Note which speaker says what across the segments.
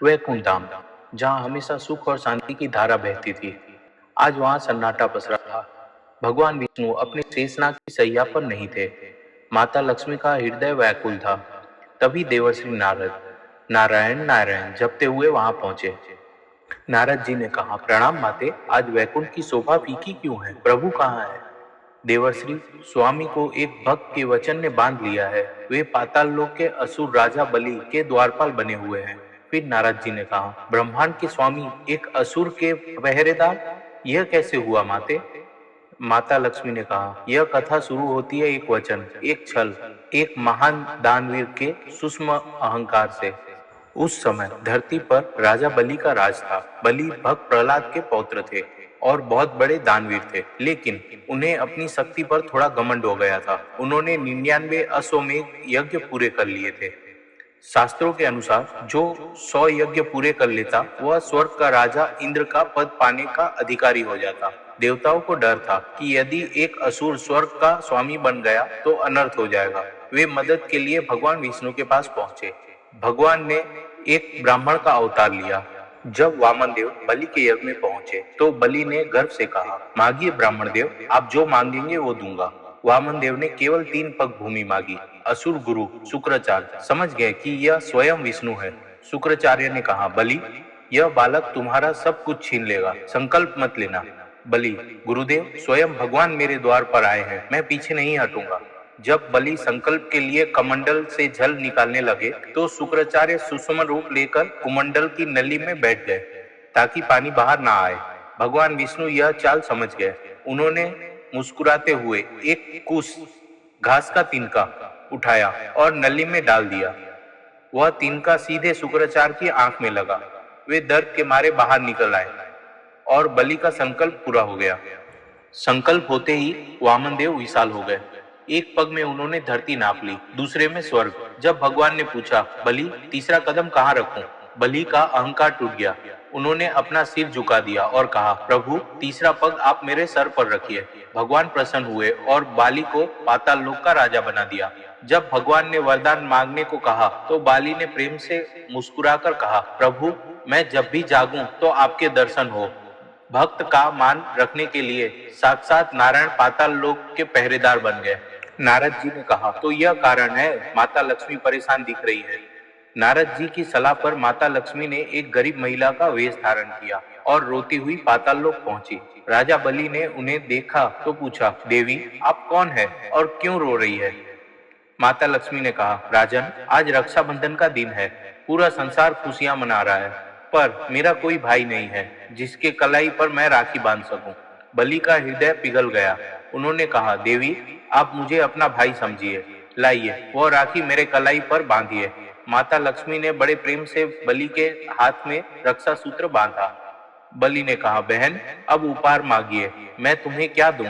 Speaker 1: वैकुंठ धाम, जहाँ हमेशा सुख और शांति की धारा बहती थी, आज वहाँ सन्नाटा पसरा था। भगवान विष्णु अपने शेषनाग की सैया पर नहीं थे। माता लक्ष्मी का हृदय व्याकुल था। तभी देवर्षि नारद नारायण नारायण जपते हुए वहां पहुंचे। नारद जी ने कहा, प्रणाम माते, आज वैकुंठ की शोभा फीकी क्यों है? प्रभु कहाँ है? देवर्षि, स्वामी को एक भक्त के वचन ने बांध लिया है। वे पाताल लोक के असुर राजा बलि के द्वारपाल बने हुए हैं। फिर नारद जी ने कहा, ब्रह्मांड के स्वामी एक असुर के पहरेदार, यह कैसे हुआ माते? माता लक्ष्मी ने कहा, यह कथा शुरू होती है एक वचन, एक छल, एक महान दानवीर के सूक्ष्म अहंकार से। उस समय धरती पर राजा बलि का राज था। बलि भक्त प्रहलाद के पौत्र थे और बहुत बड़े दानवीर थे, लेकिन उन्हें अपनी शक्ति पर थोड़ा घमंड हो गया था। उन्होंने 99 अश्वमेध यज्ञ पूरे कर लिए थे। शास्त्रों के अनुसार जो 100 यज्ञ पूरे कर लेता, वह स्वर्ग का राजा इंद्र का पद पाने का अधिकारी हो जाता। देवताओं को डर था कि यदि एक असुर स्वर्ग का स्वामी बन गया तो अनर्थ हो जाएगा। वे मदद के लिए भगवान विष्णु के पास पहुंचे। भगवान ने एक ब्राह्मण का अवतार लिया। जब वामन देव बलि के यज्ञ में पहुंचे तो बलि ने गर्व से कहा, मांगिए ब्राह्मण देव, आप जो मांगेंगे वो दूंगा। वामन देव ने केवल 3 पग भूमि मांगी। असुर गुरु शुक्राचार्य समझ गए कि यह स्वयं विष्णु है। शुक्राचार्य ने कहा, बलि, यह बालक तुम्हारा सब कुछ छीन लेगा, संकल्प मत लेना। बलि, गुरुदेव, स्वयं भगवान मेरे द्वार पर आए हैं, मैं पीछे नहीं हटूंगा। जब बलि संकल्प के लिए कमंडल से जल निकालने लगे तो शुक्राचार्य सूक्ष्म रूप लेकर कुमंडल की नली में बैठ गए ताकि पानी बाहर ना आए। भगवान विष्णु यह चाल समझ गए। उन्होंने मुस्कुराते हुए एक कुश घास का तिनका उठाया और नली में डाल दिया। वह तिनका सीधे शुक्राचार्य की आंख में लगा। वे दर्द के मारे बाहर निकल आए और बलि का संकल्प पूरा हो गया। संकल्प होते ही वामन देव विशाल हो गए। एक पग में उन्होंने धरती नाप ली, दूसरे में स्वर्ग। जब भगवान ने पूछा, बलि, तीसरा कदम कहाँ रखूं? बलि का अहंकार टूट गया। उन्होंने अपना सिर झुका दिया और कहा, प्रभु, तीसरा पग आप मेरे सर पर रखिए। भगवान प्रसन्न हुए और बाली को पाताल लोक का राजा बना दिया। जब भगवान ने वरदान मांगने को कहा तो बाली ने प्रेम से मुस्कुराकर कहा, प्रभु, मैं जब भी जागूं तो आपके दर्शन हो। भक्त का मान रखने के लिए साक्षात नारायण पाताल लोक के पहरेदार बन गए। नारद जी ने कहा, तो यह कारण है माता लक्ष्मी परेशान दिख रही है। नारद जी की सलाह पर माता लक्ष्मी ने एक गरीब महिला का वेश धारण किया और रोती हुई पाताल लोक पहुंची। राजा बलि ने उन्हें देखा तो पूछा, देवी, आप कौन है और क्यों रो रही है? माता लक्ष्मी ने कहा, राजन, आज रक्षाबंधन का दिन है। पूरा संसार खुशियां मना रहा है, पर मेरा कोई भाई नहीं है जिसके कलाई पर मैं राखी बांध सकूं। बलि का हृदय पिघल गया। उन्होंने कहा, देवी, आप मुझे अपना भाई समझिए। लाइए, वह राखी मेरे कलाई पर बांधिए। माता लक्ष्मी ने बड़े प्रेम से बलि के हाथ में रक्षा सूत्र बांधा। बलि ने कहा, बहन, अब उपहार मांगिए, मैं तुम्हें क्या दूं?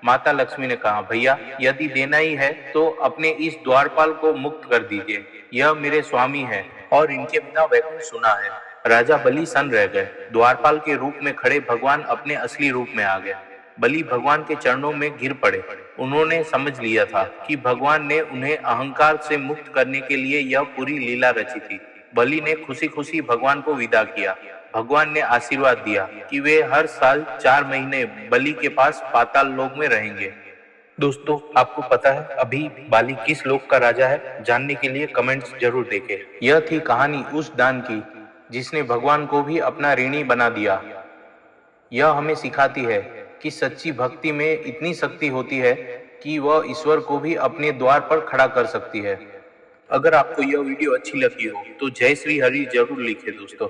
Speaker 1: माता लक्ष्मी ने कहा, भैया, यदि देना ही है तो अपने इस द्वारपाल को मुक्त कर दीजिए। यह मेरे स्वामी हैं और इनके बिना वैकुंठ सुना है। राजा बलि सन्न रह गए। द्वारपाल के रूप में खड़े भगवान अपने असली रूप में आ गए। बलि भगवान के चरणों में गिर पड़े। उन्होंने समझ लिया था कि भगवान ने उन्हें अहंकार से मुक्त करने के लिए यह पूरी लीला रची थी। बलि ने खुशी खुशी भगवान को विदा किया। भगवान ने आशीर्वाद दिया कि वे हर साल 4 महीने बलि के पास पाताल लोक में रहेंगे। दोस्तों, आपको पता है अभी बाली किस लोक का राजा है? जानने के लिए कमेंट्स जरूर देखें। यह थी कहानी उस दान की जिसने भगवान को भी अपना ऋणी बना दिया। यह हमें सिखाती है कि सच्ची भक्ति में इतनी शक्ति होती है कि वह ईश्वर को भी अपने द्वार पर खड़ा कर सकती है। अगर आपको यह वीडियो अच्छी लगी हो तो जय श्री हरि जरूर लिखें दोस्तों।